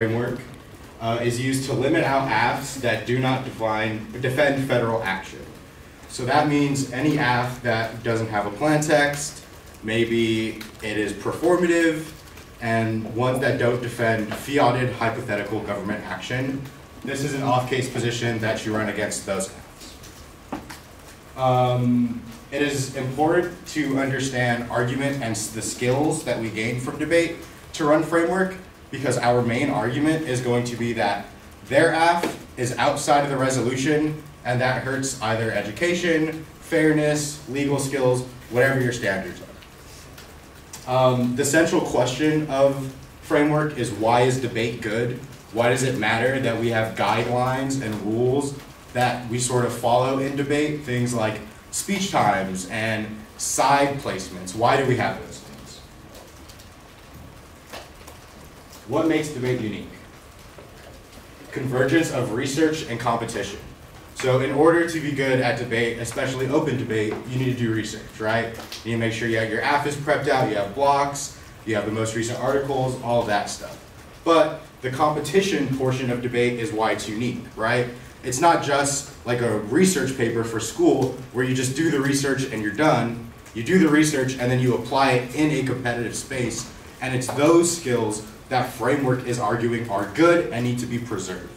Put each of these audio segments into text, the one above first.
framework is used to limit out AFs that do not defend federal action. So that means any AF that doesn't have a plan text, maybe it is performative, and ones that don't defend fiated hypothetical government action. This is an off-case position that you run against those AFs. It is important to understand argument and the skills that we gain from debate to run framework, because our main argument is going to be that their AF is outside of the resolution, and that hurts either education, fairness, legal skills, whatever your standards are. The central question of framework is, why is debate good? Why does it matter that we have guidelines and rules that we sort of follow in debate? Things like speech times and side placements. Why do we have those things? What makes debate unique? Convergence of research and competition. So in order to be good at debate, especially open debate, you need to do research, right? You need to make sure you have your AFs prepped out, you have blocks, you have the most recent articles, all of that stuff. But the competition portion of debate is why it's unique, right? It's not just like a research paper for school where you just do the research and you're done. You do the research and then you apply it in a competitive space, and it's those skills that framework is arguing are good and need to be preserved.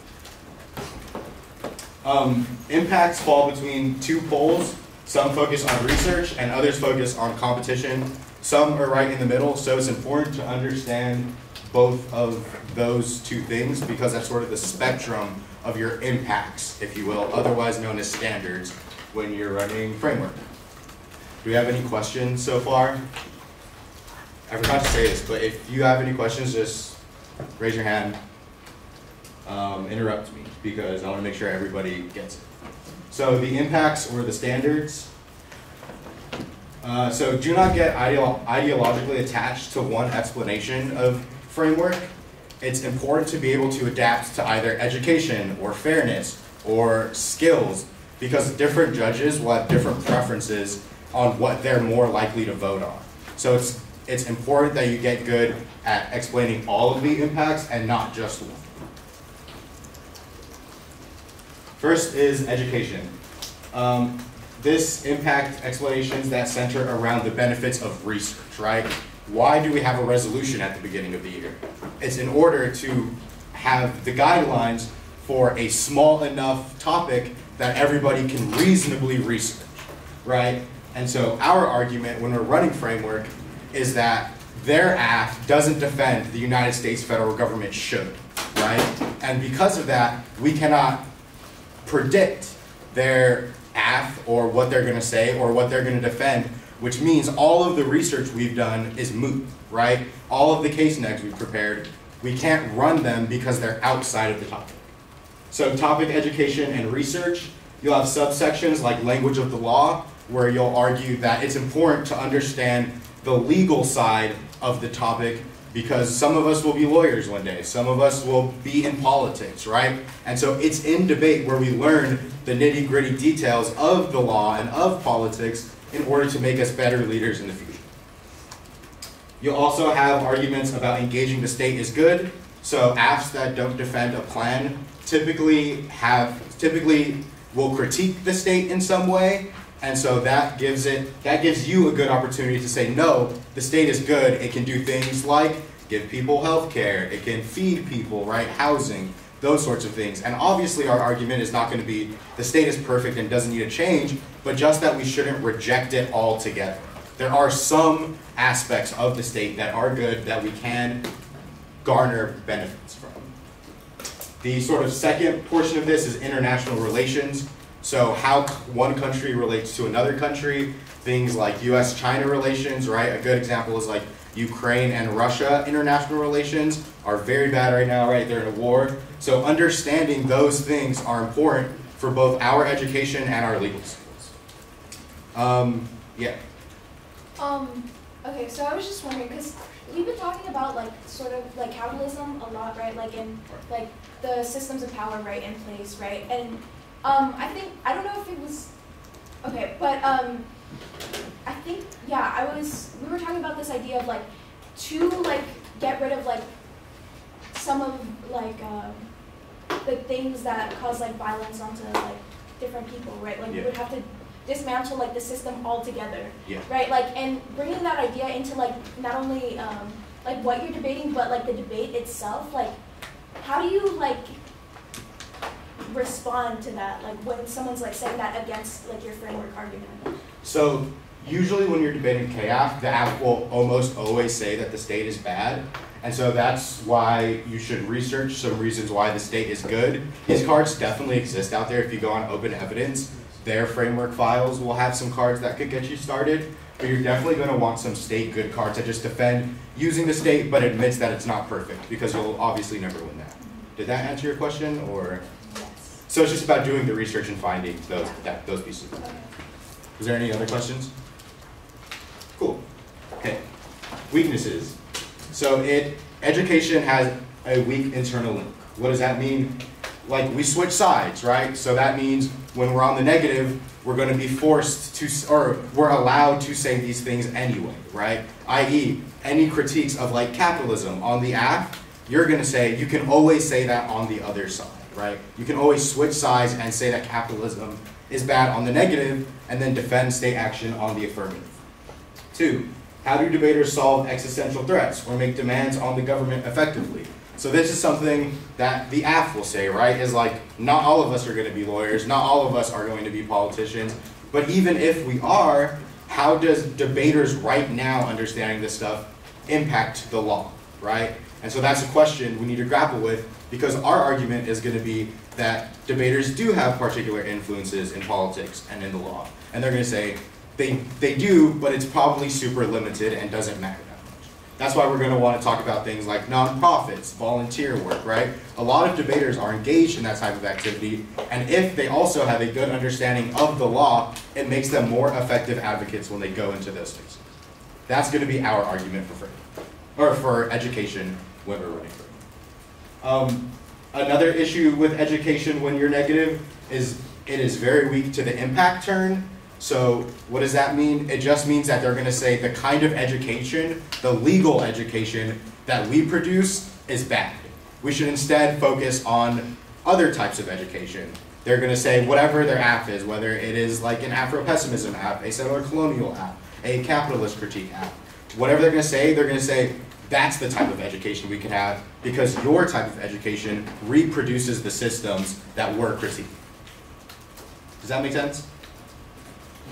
Impacts fall between two poles. Some focus on research and others focus on competition. Some are right in the middle, so it's important to understand both of those two things, because that's sort of the spectrum of your impacts, if you will, otherwise known as standards, when you're running framework. Do we have any questions so far? I forgot to say this, but if you have any questions, just raise your hand, interrupt me, because I want to make sure everybody gets it. So the impacts or the standards. So do not get ideologically attached to one explanation of framework. It's important to be able to adapt to either education or fairness or skills, because different judges will have different preferences on what they're more likely to vote on. So it's important that you get good at explaining all of the impacts and not just one. First is education. This impact explanations that center around the benefits of research, right? Why do we have a resolution at the beginning of the year? It's in order to have the guidelines for a small enough topic that everybody can reasonably research, right? And so our argument when we're running framework is that their AF doesn't defend the United States federal government should, right? And because of that, we cannot predict their AF or what they're going to say or what they're going to defend, which means all of the research we've done is moot, right? All of the case negs we've prepared, we can't run them because they're outside of the topic. So topic education and research, you'll have subsections like language of the law, where you'll argue that it's important to understand the legal side of the topic, because some of us will be lawyers one day, some of us will be in politics, right? And so it's in debate where we learn the nitty-gritty details of the law and of politics in order to make us better leaders in the future. You'll also have arguments about engaging the state is good. So AFs that don't defend a plan typically will critique the state in some way. And so that gives you a good opportunity to say, no, the state is good. It can do things like give people health care. It can feed people, right? Housing, those sorts of things. And obviously our argument is not going to be the state is perfect and doesn't need a change, but just that we shouldn't reject it altogether. There are some aspects of the state that are good that we can garner benefits from. The sort of second portion of this is international relations. So how one country relates to another country, things like US-China relations, right? A good example is like Ukraine and Russia international relations are very bad right now, right? They're in a war. So understanding those things are important for both our education and our legal skills. Yeah. Okay, so I was just wondering, because we've been talking about like sort of like capitalism a lot, right? Like in like the systems of power, right, in place, right? And I don't know if it was, okay, but I think, yeah, we were talking about this idea of like, to like get rid of like some of like the things that cause like violence onto like different people, right? Like we would have to dismantle like the system altogether, right? Like, and bringing that idea into like not only like what you're debating, but like the debate itself. Like, how do you like respond to that? Like when someone's like saying that against like your framework argument. So usually when you're debating KF, the app will almost always say that the state is bad. And so that's why you should research some reasons why the state is good. These cards definitely exist out there. If you go on Open Evidence, their framework files will have some cards that could get you started. But you're definitely going to want some state good cards that just defend using the state but admits that it's not perfect, because you'll obviously never win that. Did that answer your question? Or? Yes. So it's just about doing the research and finding those pieces. Okay. Is there any other questions? Cool. Okay. Weaknesses. So education has a weak internal link. What does that mean? Like, we switch sides, right? So that means when we're on the negative, we're going to be forced to, or we're allowed to say these things anyway, right? i.e., any critiques of like capitalism on the app, you're going to say, you can always say that on the other side, right? You can always switch sides and say that capitalism is bad on the negative and then defend state action on the affirmative. 2, how do debaters solve existential threats or make demands on the government effectively? So this is something that the AF will say, right? Is like, not all of us are going to be lawyers, not all of us are going to be politicians, but even if we are, how does debaters right now understanding this stuff impact the law, right? And so that's a question we need to grapple with, because our argument is going to be that debaters do have particular influences in politics and in the law. And they're going to say, they do, but it's probably super limited and doesn't matter that much. That's why we're going to want to talk about things like nonprofits, volunteer work, right? A lot of debaters are engaged in that type of activity, and if they also have a good understanding of the law, it makes them more effective advocates when they go into those spaces. That's going to be our argument for freedom, or for education when we're running freedom. Another issue with education when you're negative is it is very weak to the impact turn. So what does that mean? It just means that they're going to say the kind of education, the legal education that we produce is bad. We should instead focus on other types of education. They're going to say whatever their app is, whether it is like an Afro-pessimism app, a settler colonial app, a capitalist critique app. Whatever they're going to say that's the type of education we can have, because your type of education reproduces the systems that we're critiquing. Does that make sense?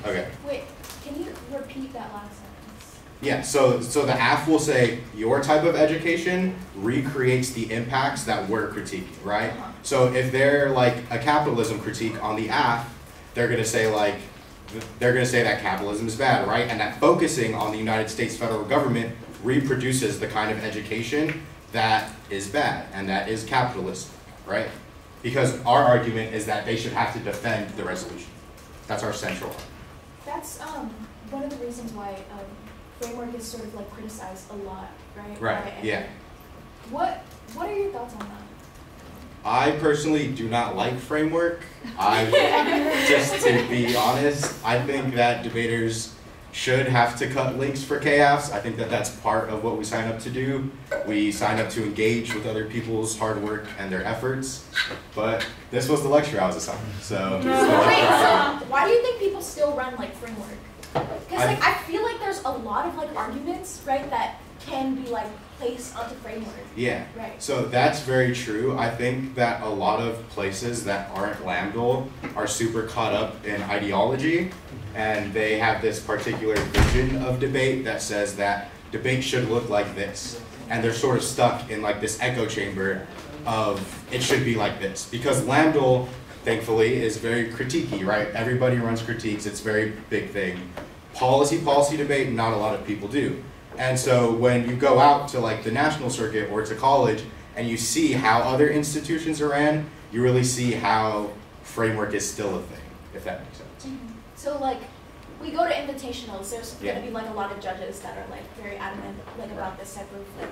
Okay. Wait, can you repeat that last sentence? Yeah, so the AF will say your type of education recreates the impacts that we're critiquing, right? So if they're like a capitalism critique on the AF, they're going to say that capitalism is bad, right? And that focusing on the United States federal government reproduces the kind of education that is bad and that is capitalist, right? Because our argument is that they should have to defend the resolution. That's our central argument. That's one of the reasons why framework is sort of like criticized a lot, right? Right, yeah. What are your thoughts on that? I personally do not like framework. Just to be honest, I think that debaters should have to cut links for chaos. I think that that's part of what we sign up to do. We sign up to engage with other people's hard work and their efforts. But this was the lecture I was assigned, so. Wait, so why do you think people still run like framework? Because like I feel like there's a lot of like arguments, right, that can be like placed onto framework. Yeah. Right. So that's very true. I think that a lot of places that aren't LAMDL are super caught up in ideology, and they have this particular vision of debate that says that debate should look like this. And they're sort of stuck in like this echo chamber of it should be like this. Because LAMDL, thankfully, is very critiquey, right? Everybody runs critiques. It's a very big thing. Policy debate, not a lot of people do. And so when you go out to like the national circuit or to college and you see how other institutions are ran, you really see how framework is still a thing, if that makes sense. Mm-hmm. So like, we go to invitationals, there's going to be like a lot of judges that are like very adamant like about this type of like,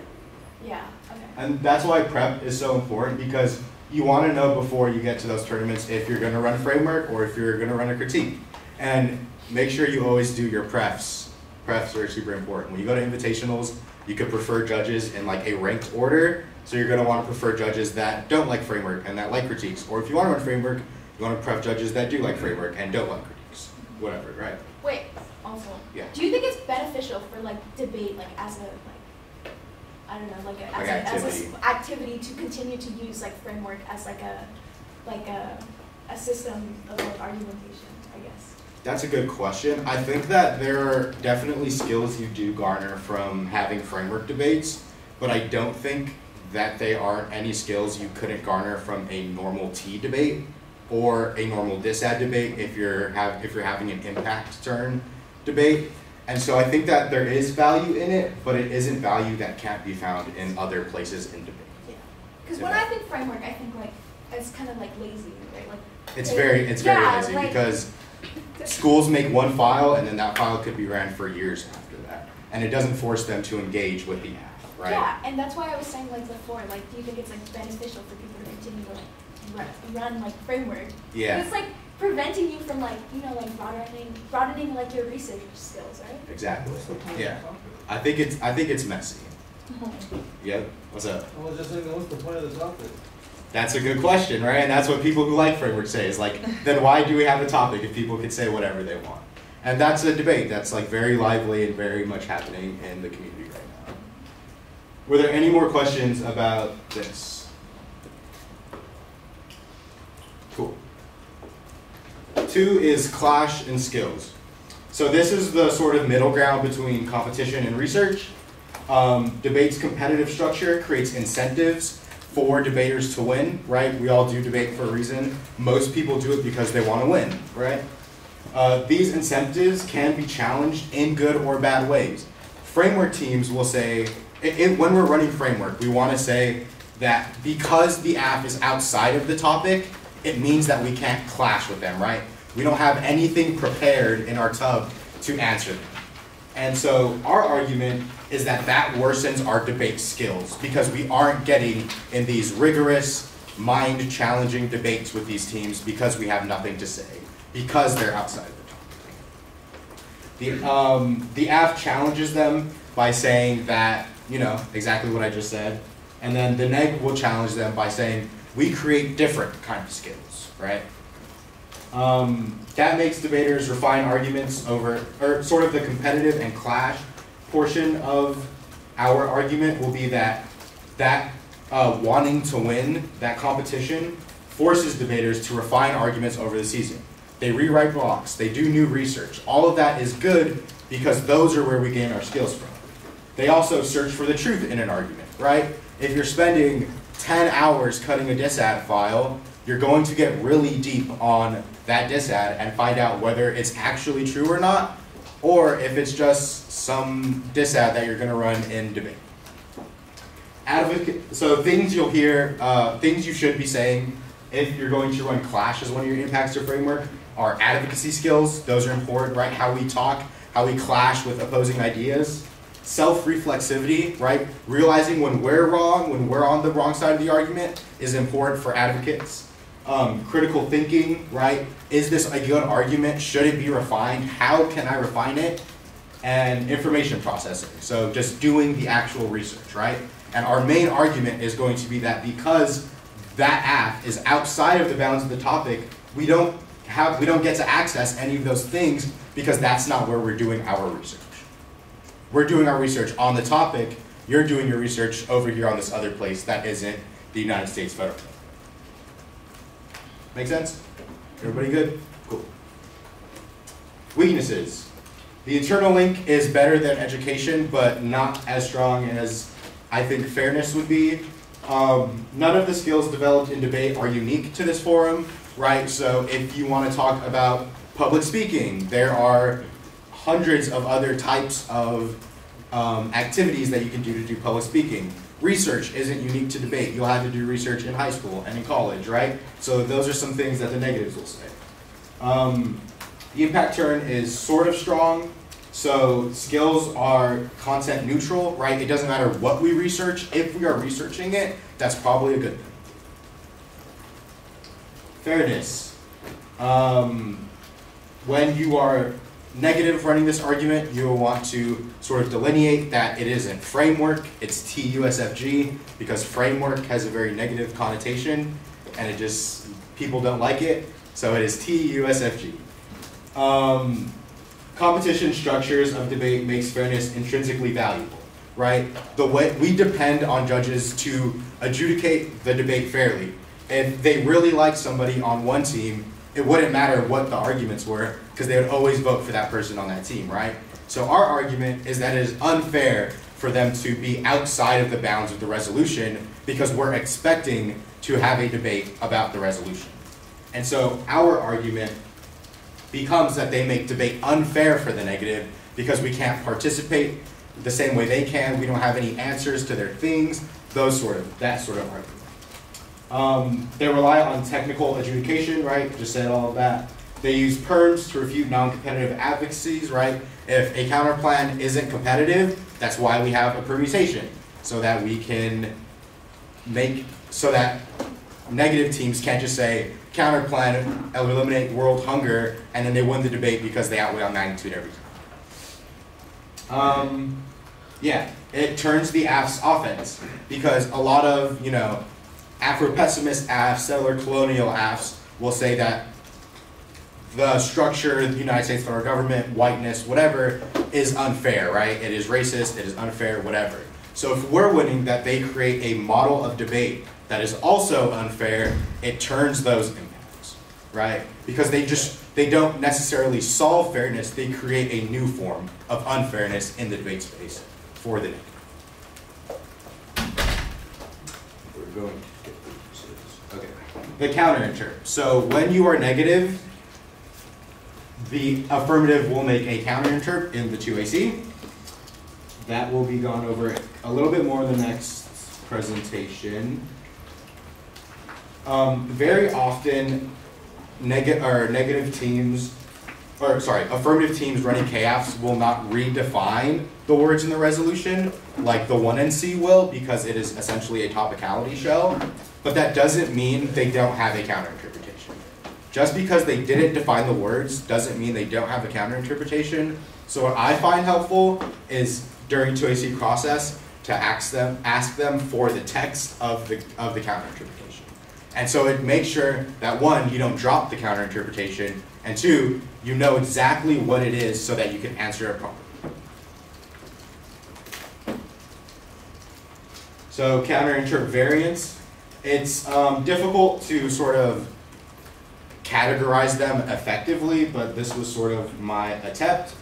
yeah, okay. And that's why prep is so important, because you want to know before you get to those tournaments if you're going to run a framework or if you're going to run a critique. And make sure you always do your prefs. Prefs are super important. When you go to invitationals, you could prefer judges in like a ranked order. So you're going to want to prefer judges that don't like framework and that like critiques. Or if you want to run framework, you want to pref judges that do like framework and don't like critiques. Whatever, right? Wait, also, yeah. Do you think it's beneficial for like debate, like as a I don't know, as an activity to continue to use like framework as like a system of like argumentation, I guess? That's a good question. I think that there are definitely skills you do garner from having framework debates, but I don't think that they aren't any skills you couldn't garner from a normal T debate or a normal disad debate if you're having an impact turn debate. And so I think that there is value in it, but it isn't value that can't be found in other places in debate. Yeah. Because when I think framework, I think like it's kind of like lazy, right? Like it's very lazy like, because schools make one file and then that file could be ran for years after that. And it doesn't force them to engage with the app, right? Yeah, and that's why I was saying like before, like do you think it's like beneficial for people to continue to like run like framework? Yeah. It's like preventing you from like, you know, like broadening like your research skills, right? Exactly. Yeah. I think it's messy. Yep. What's up? I was just thinking, what's the point of the topic? That's a good question, right? And that's what people who like framework say is like, then why do we have a topic if people can say whatever they want? And that's a debate that's like very lively and very much happening in the community right now. Were there any more questions about this? Cool. 2 is clash in skills. So this is the sort of middle ground between competition and research. Debate's competitive structure creates incentives for debaters to win, right? We all do debate for a reason. Most people do it because they want to win, right? These incentives can be challenged in good or bad ways. Framework teams will say, when we're running framework, we want to say that because the app is outside of the topic, it means that we can't clash with them, right? We don't have anything prepared in our tub to answer them. And so our argument is that that worsens our debate skills because we aren't getting in these rigorous, mind-challenging debates with these teams because we have nothing to say, because they're outside of the topic. The app challenges them by saying that, you know, exactly what I just said. And then the neg will challenge them by saying, we create different kind of skills, right? That makes debaters refine arguments over, or sort of the competitive and clash portion of our argument will be that wanting to win, that competition, forces debaters to refine arguments over the season. They rewrite blocks, they do new research. All of that is good because those are where we gain our skills from. They also search for the truth in an argument, right? If you're spending 10 hours cutting a disad file, you're going to get really deep on that disad and find out whether it's actually true or not, or if it's just some disad that you're going to run in debate. So things you'll hear, things you should be saying if you're going to run clash as one of your impacts to framework are advocacy skills. Those are important, right? How we talk, how we clash with opposing ideas. Self-reflexivity, right? Realizing when we're wrong, when we're on the wrong side of the argument is important for advocates. Critical thinking, right? Is this a good argument? Should it be refined? How can I refine it? And information processing. So just doing the actual research, right? And our main argument is going to be that because that app is outside of the bounds of the topic, we don't get to access any of those things because that's not where we're doing our research. We're doing our research on the topic. You're doing your research over here on this other place that isn't the United States federal government. Make sense? Everybody good? Cool. Weaknesses. The internal link is better than education, but not as strong as I think fairness would be. None of the skills developed in debate are unique to this forum, right? So if you want to talk about public speaking, there are hundreds of other types of activities that you can do public speaking. Research isn't unique to debate. You'll have to do research in high school and in college, right? So those are some things that the negatives will say. The impact turn is sort of strong. So skills are content neutral, right? It doesn't matter what we research. If we are researching it, that's probably a good thing. Fairness. When you are negative running this argument, you will want to sort of delineate that it isn't framework, it's TUSFG, because framework has a very negative connotation, and it just, people don't like it, so it is TUSFG. Competition structures of debate makes fairness intrinsically valuable, right? The way we depend on judges to adjudicate the debate fairly. If they really like somebody on one team, it wouldn't matter what the arguments were, because they would always vote for that person on that team, right? So our argument is that it is unfair for them to be outside of the bounds of the resolution, because we're expecting to have a debate about the resolution. And so our argument becomes that they make debate unfair for the negative, because we can't participate the same way they can, we don't have any answers to their things, that sort of argument. They rely on technical adjudication, right? Just said all of that. They use perms to refute non-competitive advocacies, right? If a counterplan isn't competitive, that's why we have a permutation, so that we can so that negative teams can't just say, counterplan, eliminate world hunger, and then they win the debate because they outweigh on magnitude every time. Yeah, it turns the AF's offense, because a lot of, Afro-pessimist AFs, settler colonial AFs will say that the structure of the United States federal government, whiteness, whatever, is unfair, right? It is racist, it is unfair, whatever. So if we're winning that they create a model of debate that is also unfair, it turns those impacts, right? Because they don't necessarily solve fairness, they create a new form of unfairness in the debate space for the negative. We're going to get through this. Okay. The counterinterp. So when you are negative, the affirmative will make a counterinterp in the 2AC. That will be gone over a little bit more in the next presentation. Very often, affirmative teams running KAFs will not redefine the words in the resolution like the 1NC will, because it is essentially a topicality shell, but that doesn't mean they don't have a counterinterpretation. Just because they didn't define the words doesn't mean they don't have a counterinterpretation. So what I find helpful is during 2AC process to ask them for the text of the counterinterpretation. And so it makes sure that one, you don't drop the counterinterpretation, and two, you know exactly what it is so that you can answer it properly. So counterinterp variants, it's difficult to sort of categorize them effectively, but this was sort of my attempt.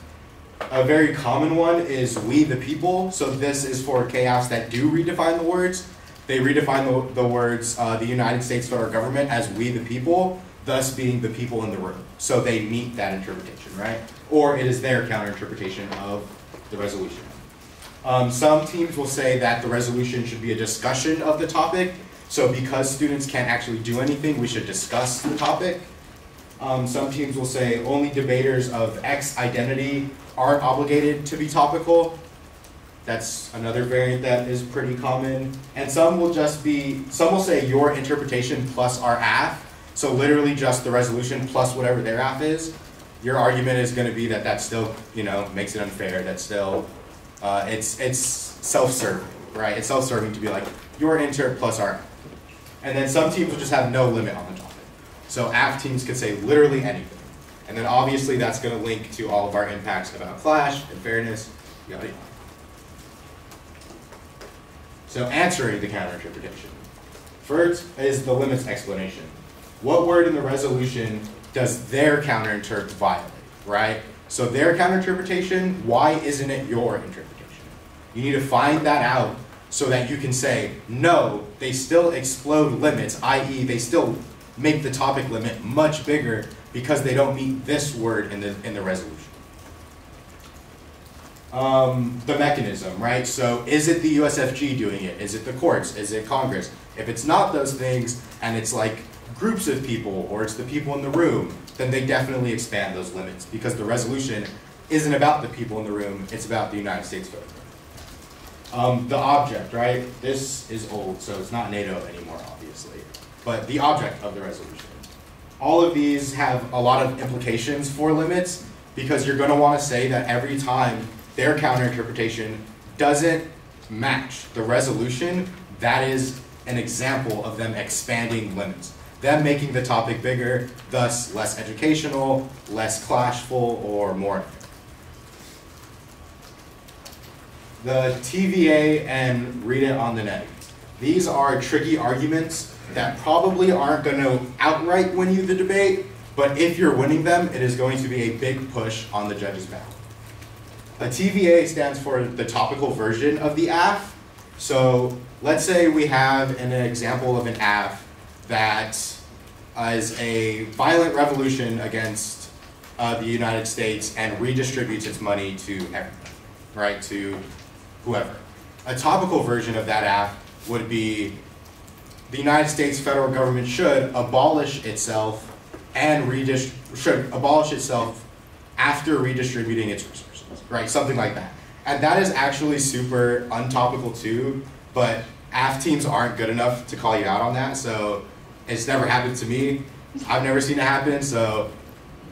A very common one is we the people. So this is for chaos that do redefine the words. They redefine the words the United States federal government as we the people, thus being the people in the room. So they meet that interpretation, right? Or it is their counterinterpretation of the resolution. Some teams will say that the resolution should be a discussion of the topic. So because students can't actually do anything, we should discuss the topic. Some teams will say only debaters of X identity aren't obligated to be topical. That's another variant that is pretty common. And some will say your interpretation plus our AF. So literally just the resolution plus whatever their AF is. Your argument is going to be that that still, makes it unfair. That's still, it's self-serving, right? It's self-serving to be like your inter plus our AF. And then some teams will just have no limit on the topic. So AF teams could say literally anything. And then obviously that's going to link to all of our impacts about clash and fairness, yada yada. So answering the counterinterpretation. First is the limits explanation. What word in the resolution does their counterinterpret violate, right? So their counterinterpretation, why isn't it your interpretation? You need to find that out so that you can say, no, they still explode limits, i.e. they still make the topic limit much bigger because they don't meet this word in the resolution. The mechanism, right? So is it the USFG doing it? Is it the courts? Is it Congress? If it's not those things and it's like groups of people or it's the people in the room, then they definitely expand those limits because the resolution isn't about the people in the room, it's about the United States federal government. The object, right? This is old, so it's not NATO anymore, obviously. But the object of the resolution. All of these have a lot of implications for limits, because you're going to want to say that every time their counterinterpretation doesn't match the resolution, that is an example of them expanding limits. Them making the topic bigger, thus less educational, less clashful, or more. The TVA and read it on the neg. These are tricky arguments that probably aren't going to outright win you the debate, but if you're winning them, it is going to be a big push on the judge's back. A TVA stands for the topical version of the AF. So let's say we have an example of an AF that is a violent revolution against the United States and redistributes its money to everyone, right, to whoever. A topical version of that AF would be the United States federal government should abolish itself and should abolish itself after redistributing its resources, right? Something like that. And that is actually super untopical too, but AF teams aren't good enough to call you out on that, so it's never happened to me. I've never seen it happen, so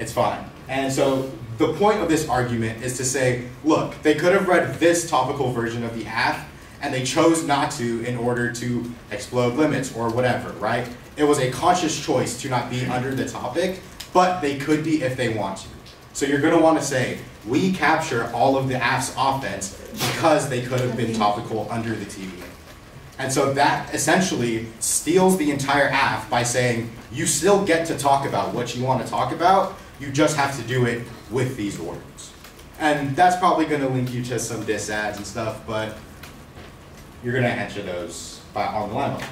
it's fine. And so the point of this argument is to say, look, they could have read this topical version of the AF, and they chose not to in order to explode limits or whatever, right? It was a conscious choice to not be under the topic, but they could be if they want to. So you're going to want to say, we capture all of the AF's offense because they could have been topical under the TVA. And so that essentially steals the entire AF by saying, you still get to talk about what you want to talk about, you just have to do it with these words. And that's probably going to link you to some diss ads and stuff, but you're going to answer those on the line.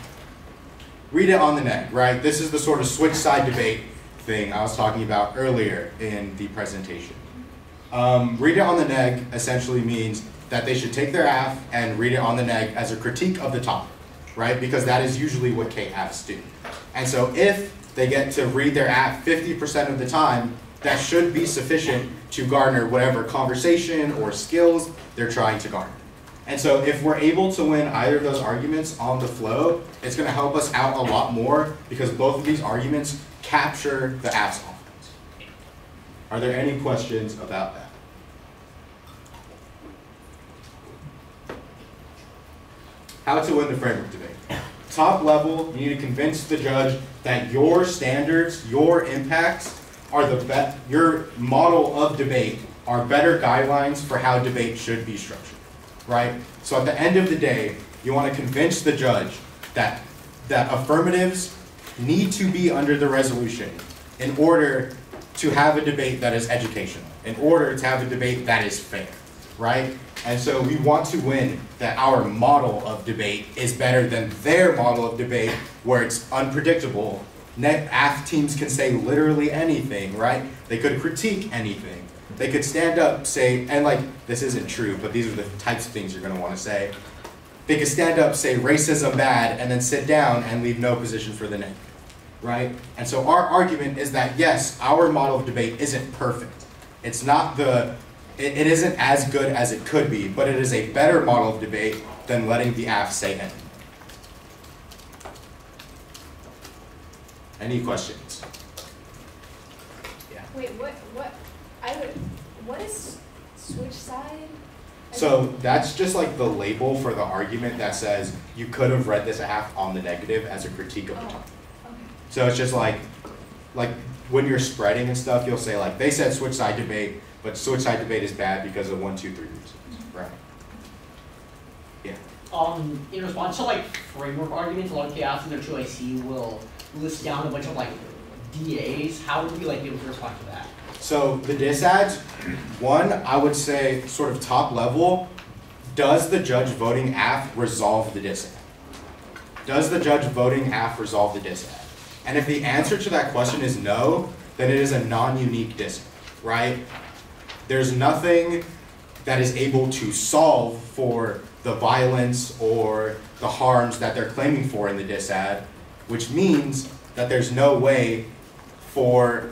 Read it on the neg, right? This is the sort of switch side debate thing I was talking about earlier in the presentation. Read it on the neg essentially means that they should take their AF and read it on the neg as a critique of the topic, right? Because that is usually what KAFs do. And so if they get to read their AF 50% of the time, that should be sufficient to garner whatever conversation or skills they're trying to garner. And so if we're able to win either of those arguments on the flow, it's going to help us out a lot more because both of these arguments capture the AF's offense. Are there any questions about that? How to win the framework debate. Top level, you need to convince the judge that your standards, your impacts, are the best, your model of debate are better guidelines for how debate should be structured, right? So at the end of the day, you want to convince the judge that affirmatives need to be under the resolution in order to have a debate that is educational, in order to have a debate that is fair, right? And so we want to win that our model of debate is better than their model of debate where it's unpredictable. AF teams can say literally anything, right? They could critique anything. They could stand up, say, and like, this isn't true, but these are the types of things you're going to want to say. They could stand up, say racism bad, and then sit down and leave no position for the negative, right? And so our argument is that, yes, our model of debate isn't perfect. It's not it isn't as good as it could be, but it is a better model of debate than letting the AF say anything. Any questions? Yeah. Wait, what is switch side? So that's just like the label for the argument that says you could have read this AF on the negative as a critique of the topic. Okay. So it's just like when you're spreading and stuff, you'll say like, they said switch side debate, but switch side debate is bad because of 1, 2, 3 reasons, right? Yeah. In response to like framework arguments, a lot of chaos in their 2IC will list down a bunch of like DAs. How would we like be able to respond to that? So the diss ads, one, I would say sort of top level, does the judge voting AF resolve the diss ad? Does the judge voting AF resolve the diss ad? And if the answer to that question is no, then it is a non-unique diss ad, right? There's nothing that is able to solve for the violence or the harms that they're claiming for in the diss ad, which means that there's no way for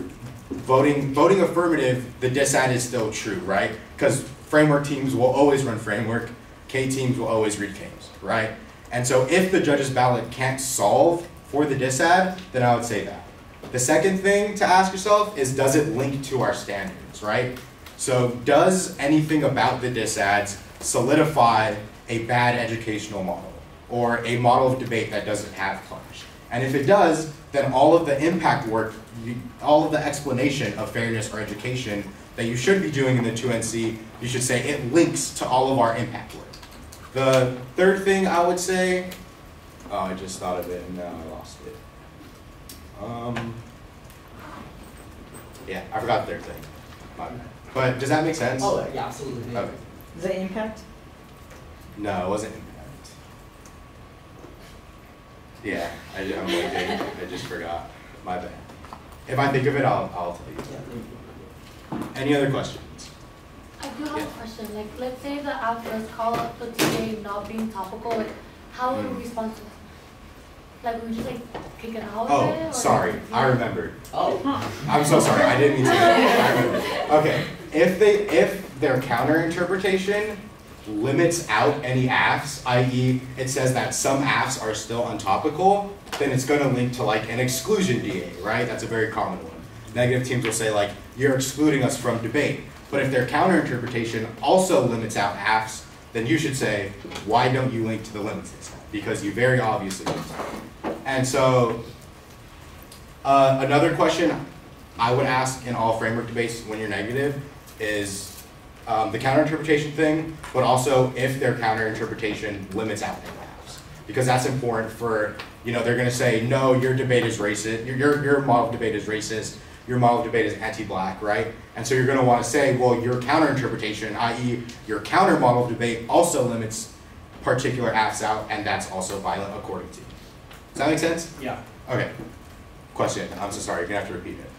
voting affirmative, the diss ad is still true, right? Because framework teams will always run framework, K teams will always read Ks, right? And so if the judge's ballot can't solve for the diss ad, then I would say that. The second thing to ask yourself is, does it link to our standards, right? So does anything about the disads solidify a bad educational model or a model of debate that doesn't have clash? And if it does, then all of the impact work, all of the explanation of fairness or education that you should be doing in the 2NC, you should say it links to all of our impact work. The third thing I would say, oh, I just thought of it and now I lost it. Yeah, I forgot the third thing. My bad. But does that make sense? Oh, yeah, absolutely. Okay. Is that impact? No, it wasn't impact. Yeah, I'm blanking. I just forgot. My bad. If I think of it, I'll tell you. Any other questions? I do have a question. Like, let's say the app does call out the TA not being topical. Like, how would we respond to that? Like, would we just like kick it out? Oh, of it, or sorry. like, I remembered. Oh. I'm so sorry. I didn't mean to. I remember. Okay. If their counter interpretation limits out any AFs, i.e. it says that some AFs are still untopical, then it's going to link to like an exclusion DA, right? That's a very common one. Negative teams will say like, you're excluding us from debate. But if their counter interpretation also limits out AFs, then you should say, why don't you link to the limits? Because you very obviously do. And so another question I would ask in all framework debates when you're negative is the counter interpretation thing, but also if their counter interpretation limits out any AFs. Because that's important for, you know, they're going to say, no, your debate is racist, your model of debate is racist, your model of debate is anti-black, right? And so you're going to want to say, well, your counter interpretation, i.e. your counter model of debate also limits particular AFs out, and that's also violent according to you. Does that make sense? Yeah. Okay. Question. I'm so sorry. You're going to have to repeat it.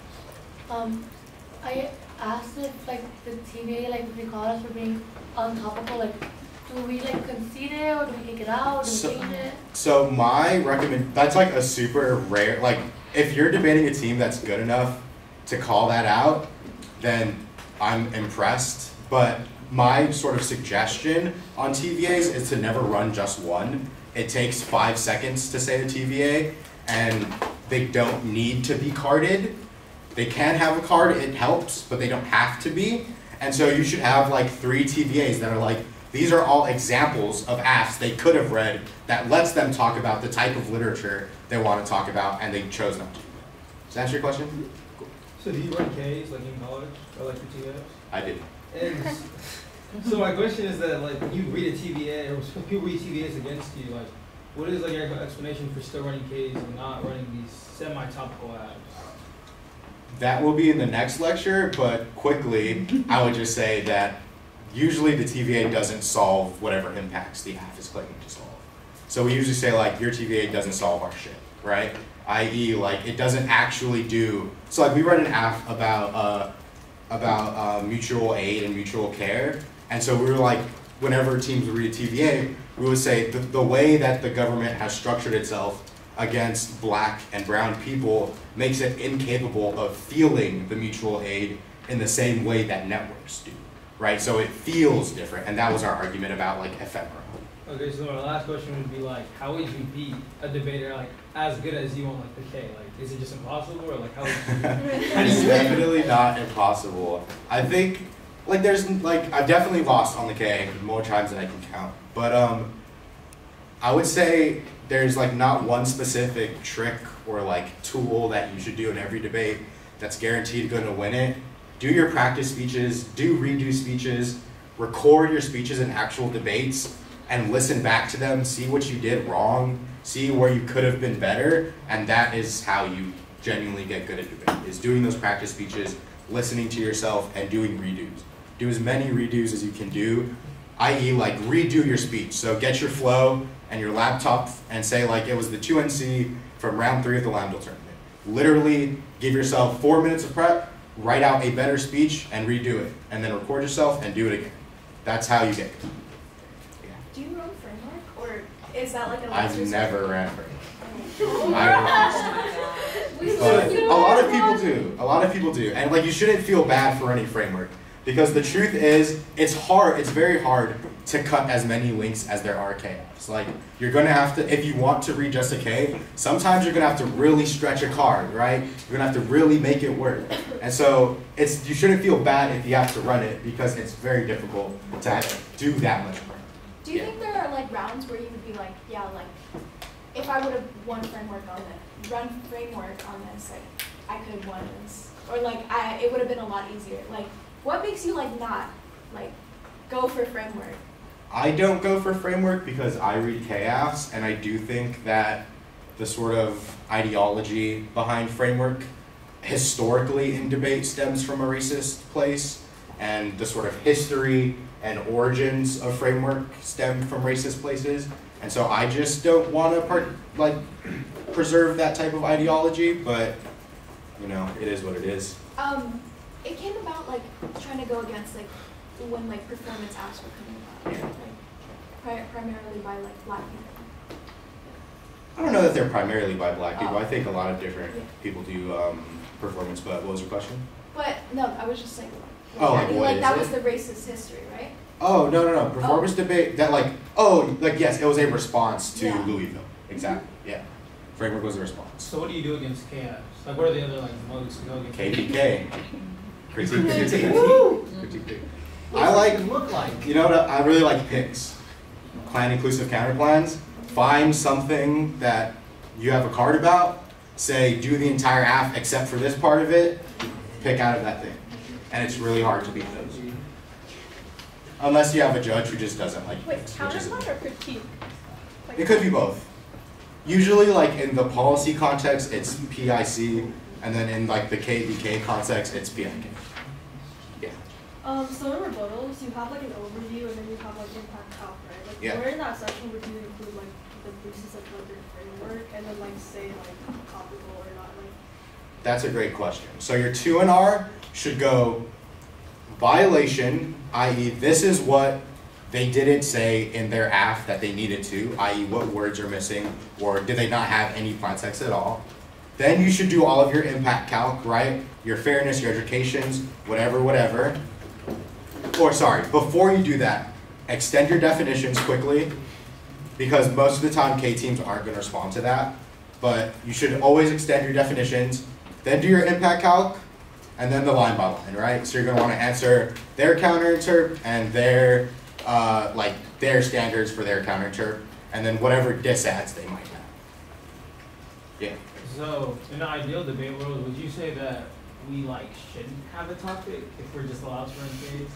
I asked if like the TVA, like if they call us for being untopical, like do we like concede it or do we kick it out? Do we change it? So my that's like a super rare, like if you're debating a team that's good enough to call that out, then I'm impressed. But my sort of suggestion on TVAs is to never run just one. It takes 5 seconds to say a TVA, and they don't need to be carded. They can have a card, it helps, but they don't have to be. And so you should have like 3 TVAs that are like, these are all examples of AFs they could have read that lets them talk about the type of literature they want to talk about, and they chose not to. Does that answer your question? Cool. So do you run Ks like in college or like for TVAs? I did. And so my question is that like when you read a TVA or when people read TVAs against you, like what is like your explanation for still running Ks and not running these semi-topical apps? That will be in the next lecture, but quickly, I would just say that usually the TVA doesn't solve whatever impacts the AF is claiming to solve. So we usually say like, your TVA doesn't solve our shit, right? I.e. like, it doesn't actually do, so like we read an AF about mutual aid and mutual care, and so we were like, whenever teams would read a TVA, we would say the way that the government has structured itself against black and brown people makes it incapable of feeling the mutual aid in the same way that networks do, right? So it feels different, and that was our argument about like ephemera. Okay, so my last question would be like, how would you beat a debater like as good as you on like the K? Like, is it just impossible, or like how would you? It's definitely not impossible. I think like there's like I've definitely lost on the K more times than I can count, but I would say there's like not one specific trick or like tool that you should do in every debate that's guaranteed going to win it. Do your practice speeches, do redo speeches, record your speeches in actual debates, and listen back to them, see what you did wrong, see where you could have been better, and that is how you genuinely get good at debate, is doing those practice speeches, listening to yourself, and doing redos. Do as many redos as you can do, i.e. like redo your speech. So get your flow and your laptop and say like it was the 2NC from round 3 of the LAMDL tournament. Literally give yourself 4 minutes of prep, write out a better speech and redo it, and then record yourself and do it again. That's how you get good. Yeah. Do you run framework, or is that like a I've never ran framework. Oh, But a lot of people do. A lot of people do. And like you shouldn't feel bad for running framework. Because the truth is, it's very hard to cut as many links as there are KFs. Like, you're gonna have to, if you want to read just a K, sometimes you're gonna have to really stretch a card, right? You're gonna have to really make it work. And so, you shouldn't feel bad if you have to run it, because it's very difficult to do that much work. Do you think there are like rounds where you would be like, yeah, like, if I would have run framework on this, like, I could have won this. Or like, it would have been a lot easier. Like, what makes you like not, like, go for framework? I don't go for framework because I read chaos, and I do think that the sort of ideology behind framework historically in debate stems from a racist place, and the sort of history and origins of framework stem from racist places. And so I just don't want to preserve that type of ideology, but you know, it is what it is. It came about like trying to go against like when like performance apps were coming about, like primarily by like Black people. I don't know that they're primarily by Black people. I think a lot of different people do performance. But what was your question? But no, I was just saying. Like that was the racist history, right? Oh no! Performance debate that yes, it was a response to Louisville. Exactly. Yeah. Framework was a response. So what do you do against chaos? Like, what are the other like modes to go against? KPK. Critique. Look like. You know what? I really like picks. Plan inclusive counterplans. Find something that you have a card about. Say, do the entire AF except for this part of it. Pick out of that thing. And it's really hard to beat those. Unless you have a judge who just doesn't like Wait, picks. counterplan or critique? Like, It could be both. Usually, like in the policy context, it's PIC, and then in like the KVK context, it's PIK. Yeah. So in rebuttals, you have like an overview and then you have like impact calc, right? Like where in that section would you include like the basis of like your framework and then like say like topical or not like? That's a great question. So your 2 and R should go violation, i.e. this is what they didn't say in their AF that they needed to, i.e. what words are missing, or did they not have any plain text at all. Then you should do all of your impact calc, right? Your fairness, your educations, whatever. Or sorry, before you do that, extend your definitions quickly, because most of the time K-teams aren't going to respond to that. But you should always extend your definitions, then do your impact calc, and then the line by line, right? So you're going to want to answer their counterinterp and their standards for their counterinterp, and then whatever disads they might have. Yeah. So, in the ideal debate world, would you say that we shouldn't have a topic if we're just allowed to run trades?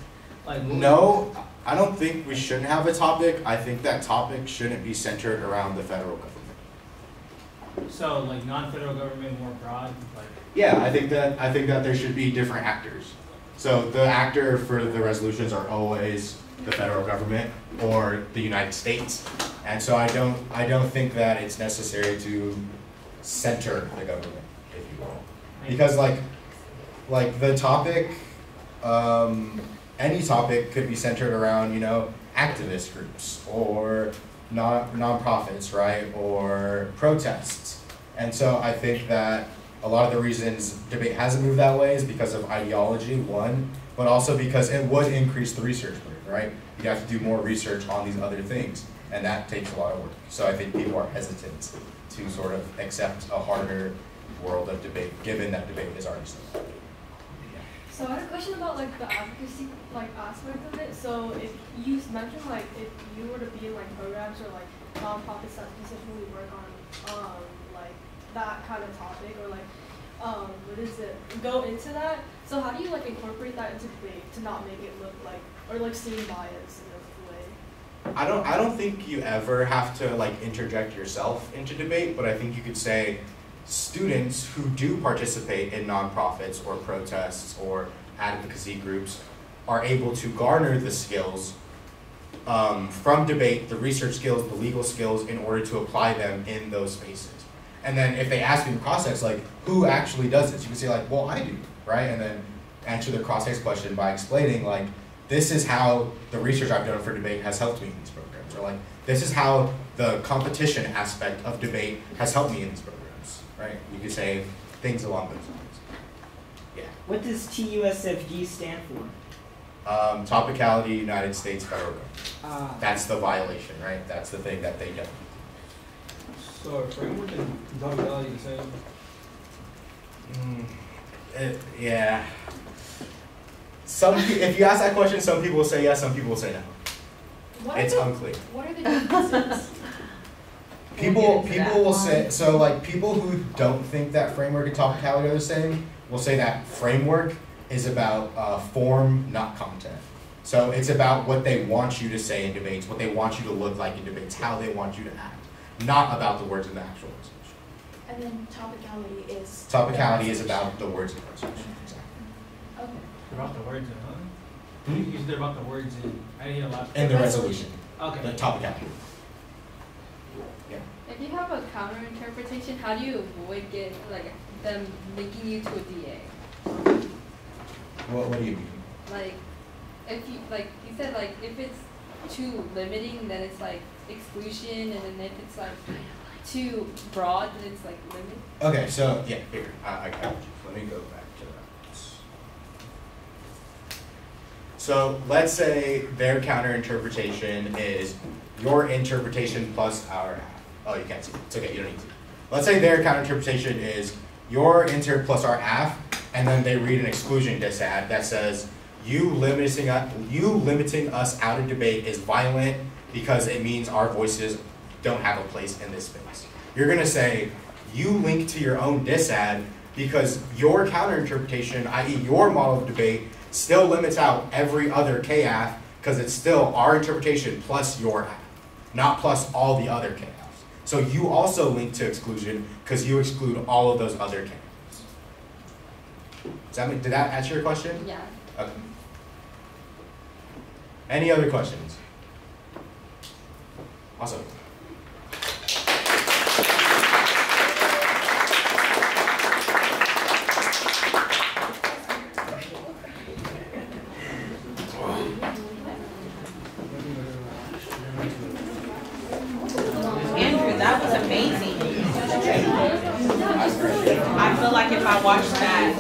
No, I don't think we shouldn't have a topic. I think that topic shouldn't be centered around the federal government. So, non-federal government more broad, Yeah, I think that there should be different actors. So the actor for the resolutions are always the federal government or the United States, and so I don't think that it's necessary to center the government, if you will, because the topic, any topic could be centered around activist groups or non-profits, right, or protests, and so I think that a lot of the reasons debate hasn't moved that way is because of ideology, one, but also because it would increase the research burden, right? You'd have to do more research on these other things, and that takes a lot of work. So I think people are hesitant to sort of accept a harder world of debate, given that debate is already set. So I had a question about the advocacy aspect of it. So if you mentioned if you were to be in programs or nonprofits that specifically work on that kind of topic or go into that. So how do you incorporate that into debate to not make it look or seem biased in a way? I don't think you ever have to interject yourself into debate, but I think you could say students who do participate in nonprofits or protests or advocacy groups are able to garner the skills from debate, the research skills, the legal skills, in order to apply them in those spaces. And then if they ask you in cross-text, who actually does this? You can say well, I do, right? And then answer the cross-text question by explaining this is how the research I've done for debate has helped me in these programs. Or this is how the competition aspect of debate has helped me in these programs, right? You could say things along those lines. Yeah. What does TUSFG stand for? Topicality, United States federal government. That's the violation, right? That's the thing that they don't. So are framework and topicality the same? Yeah. If you ask that question, some people will say yes, some people will say no. It's unclear. What are the differences? People will say, so like people who don't think that framework and topicality are the same will say that framework is about form, not content. So it's about what they want you to say in debates, what they want you to look like in debates, how they want you to act, not about the words in the actual resolution. And then topicality is? Topicality is about the words in the resolution, exactly. Okay. About the words in, huh? You said about the words in, I didn't hear the last. In the resolution. Okay. The topicality. Yeah. If you have a counter interpretation, how do you avoid them linking you to a DA? What do you mean? Like, if you said if it's too limiting, then it's like exclusion, and then if it's like too broad, then it's like limit. Okay, so yeah, here I got you. Let me go back to that. So let's say their counter interpretation is your interpretation plus our half. Oh, you can't see it. It's okay, you don't need to. Let's say their counter interpretation is your inter plus our half, and then they read an exclusion disad that says you limiting us out of debate is violent because it means our voices don't have a place in this space. You're going to say you link to your own disad because your counter interpretation, i.e. your model of debate, still limits out every other KF because it's still our interpretation plus your half, not plus all the other KFs. So you also link to exclusion because you exclude all of those other KFs. Did that answer your question? Yeah. Okay. Any other questions? Awesome. Andrew, that was amazing. I feel like if I watched that